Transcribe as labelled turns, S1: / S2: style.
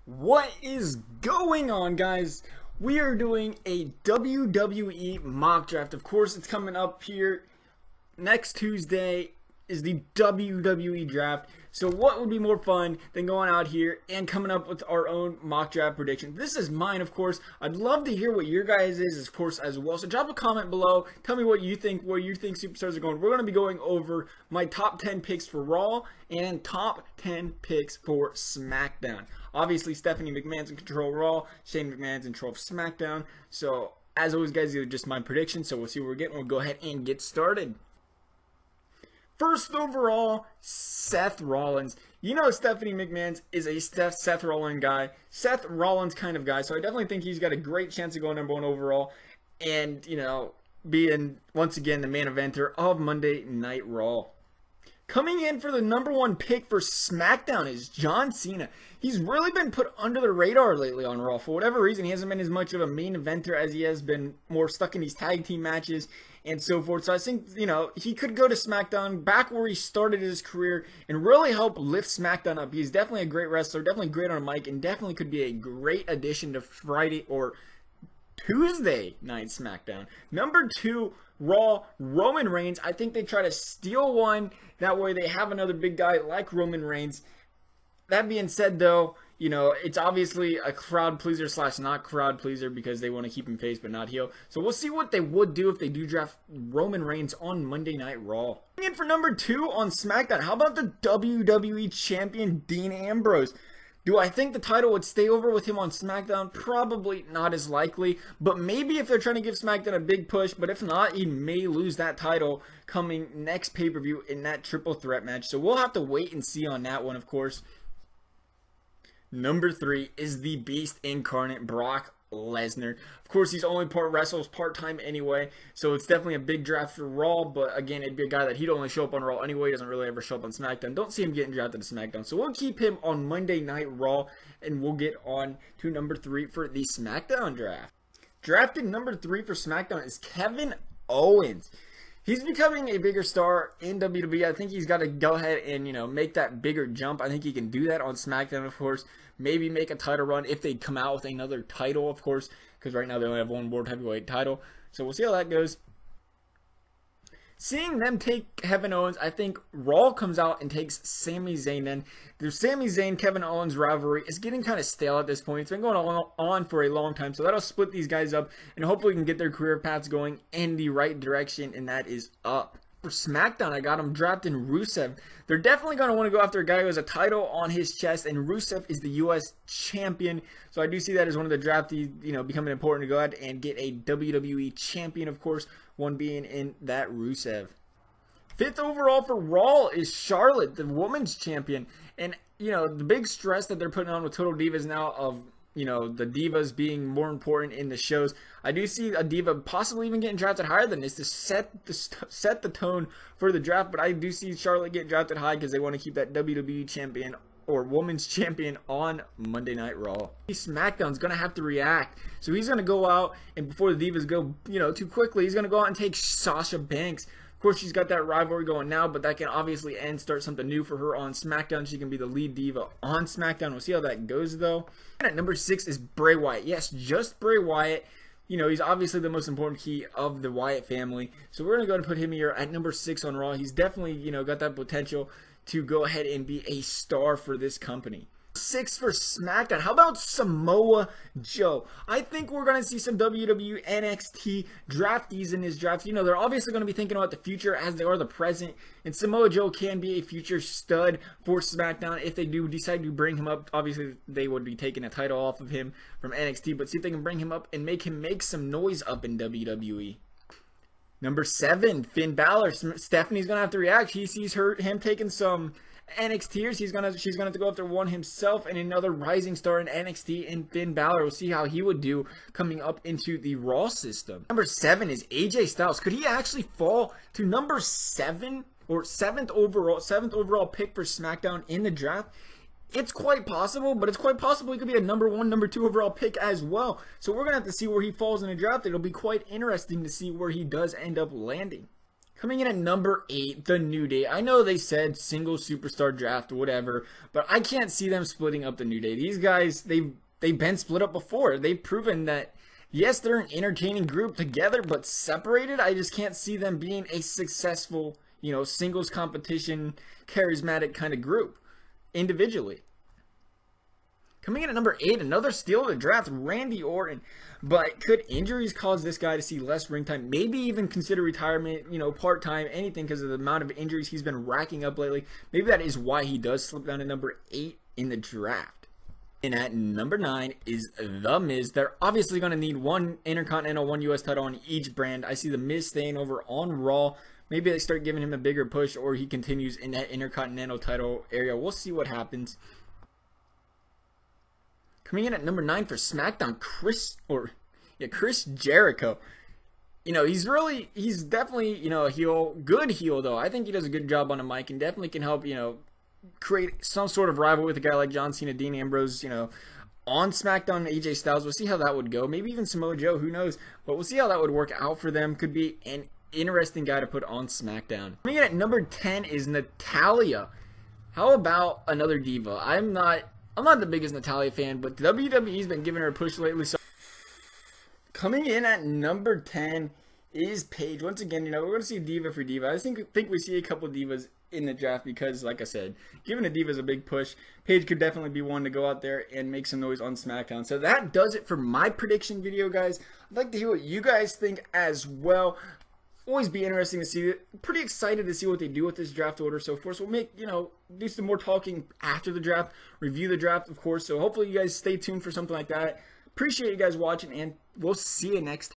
S1: What is going on, guys? We are doing a WWE mock draft. Of course, it's coming up here. Next Tuesday is the WWE draft. So what would be more fun than going out here and coming up with our own mock draft prediction? This is mine, of course. I'd love to hear what your guys is, of course, as well. So drop a comment below. Tell me what you think, where you think superstars are going. We're going to be going over my top 10 picks for Raw and top 10 picks for SmackDown. Obviously, Stephanie McMahon's in control of Raw. Shane McMahon's in control of SmackDown. So, as always, guys, these are just my predictions. So, we'll see what we're getting. We'll go ahead and get started. First overall, Seth Rollins. You know Stephanie McMahon is a Seth Rollins guy. Seth Rollins kind of guy. So, I definitely think he's got a great chance of going number 1 overall. And, you know, being, once again, the main eventer of Monday Night Raw. Coming in for the number 1 pick for SmackDown is John Cena. He's really been put under the radar lately on Raw. For whatever reason, he hasn't been as much of a main eventer as he has been more stuck in these tag team matches and so forth. So I think, you know, he could go to SmackDown back where he started his career and really help lift SmackDown up. He's definitely a great wrestler, definitely great on a mic, and definitely could be a great addition to Friday or Tuesday night SmackDown. Number 2, Raw, Roman Reigns. I think they try to steal one. That way they have another big guy like Roman Reigns. That being said, though, you know, it's obviously a crowd pleaser / not crowd pleaser because they want to keep him face but not heel. So we'll see what they would do if they do draft Roman Reigns on Monday Night Raw. Coming in for number 2 on SmackDown, how about the WWE Champion Dean Ambrose? Do I think the title would stay over with him on SmackDown? Probably not as likely, but maybe if they're trying to give SmackDown a big push, but if not, he may lose that title coming next pay-per-view in that triple threat match. So we'll have to wait and see on that one, of course. Number 3 is the Beast incarnate, Brock Lesnar. Of course, he's only wrestles part-time anyway, so it's definitely a big draft for Raw, but again, it'd be a guy that he'd only show up on Raw anyway. He doesn't really ever show up on SmackDown. Don't see him getting drafted to SmackDown, so we'll keep him on Monday Night Raw, and we'll get on to number 3 for the SmackDown draft. Drafted number 3 for SmackDown is Kevin Owens. He's becoming a bigger star in WWE. I think he's got to go ahead and, you know, make that bigger jump. I think he can do that on SmackDown, of course. Maybe make a title run if they come out with another title, of course, because right now they only have one World Heavyweight title. So we'll see how that goes. Seeing them take Kevin Owens, I think Raw comes out and takes Sami Zayn. And the Sami Zayn-Kevin Owens rivalry is getting kind of stale at this point. It's been going on for a long time, so that'll split these guys up, and hopefully we can get their career paths going in the right direction, and that is up. For SmackDown, I got him drafting Rusev. They're definitely going to want to go after a guy who has a title on his chest, and Rusev is the U.S. champion. So I do see that as one of the draftees, you know, becoming important to go ahead and get a WWE champion, of course, one being in that Rusev. 5th overall for Raw is Charlotte, the women's champion. And, you know, the big stress that they're putting on with Total Divas now of, you know, the divas being more important in the shows. I do see a diva possibly even getting drafted higher than this to set the tone for the draft. But I do see Charlotte get drafted high because they want to keep that WWE champion or women's champion on Monday Night Raw. SmackDown's going to have to react. So he's going to go out, and before the divas go, you know, too quickly, he's going to go out and take Sasha Banks. Of course, she's got that rivalry going now, but that can obviously end, start something new for her on SmackDown. She can be the lead diva on SmackDown. We'll see how that goes, though. And at number 6 is Bray Wyatt. Yes, just Bray Wyatt. You know, he's obviously the most important key of the Wyatt family. So we're going to go and put him here at number 6 on Raw. He's definitely, you know, got that potential to go ahead and be a star for this company. 6 for SmackDown. How about Samoa Joe? I think we're going to see some WWE NXT draftees in this draft. You know, they're obviously going to be thinking about the future as they are the present. And Samoa Joe can be a future stud for SmackDown if they do decide to bring him up. Obviously, they would be taking a title off of him from NXT. But see if they can bring him up and make him make some noise up in WWE. Number 7, Finn Balor. Stephanie's going to have to react. He sees him taking some NXTers. She's gonna have to go after one himself and another rising star in NXT and Finn Balor. We'll see how he would do coming up into the Raw system. Number 7 is AJ Styles. Could he actually fall to number 7 or 7th overall pick for SmackDown in the draft? It's quite possible, but it's quite possible he could be a number 1, number 2 overall pick as well. So we're gonna have to see where he falls in the draft. It'll be quite interesting to see where he does end up landing. Coming in at number 8, the New Day. I know they said single superstar draft, whatever, but I can't see them splitting up the New Day. These guys, they've been split up before. They've proven that, yes, they're an entertaining group together, but separated, I just can't see them being a successful, singles competition, charismatic kind of group individually. Coming in at number 8, another steal of the draft, Randy Orton. But could injuries cause this guy to see less ring time? Maybe even consider retirement, part-time, anything, because of the amount of injuries he's been racking up lately. Maybe that is why he does slip down to number 8 in the draft. And at number 9 is The Miz. They're obviously going to need one Intercontinental, one U.S. title on each brand. I see The Miz staying over on Raw. Maybe they start giving him a bigger push, or he continues in that Intercontinental title area. We'll see what happens. Coming in at number 9 for SmackDown, Chris Jericho. He's definitely, a heel, good heel though. I think he does a good job on the mic and definitely can help, create some sort of rival with a guy like John Cena, Dean Ambrose, on SmackDown, AJ Styles. We'll see how that would go. Maybe even Samoa Joe, who knows? But we'll see how that would work out for them. Could be an interesting guy to put on SmackDown. Coming in at number 10 is Natalya. How about another diva? I'm not the biggest Natalya fan, but WWE's been giving her a push lately. So coming in at number 10 is Paige. Once again, we're going to see diva for diva. I think we see a couple divas in the draft because, like I said, giving the divas a big push. Paige could definitely be one to go out there and make some noise on SmackDown. So that does it for my prediction video, guys. I'd like to hear what you guys think as well. Always be interesting to see it. Pretty excited to see what they do with this draft order so forth. So we'll make, do some more talking after the draft, review the draft, of course. So hopefully you guys stay tuned for something like that. Appreciate you guys watching, and we'll see you next time.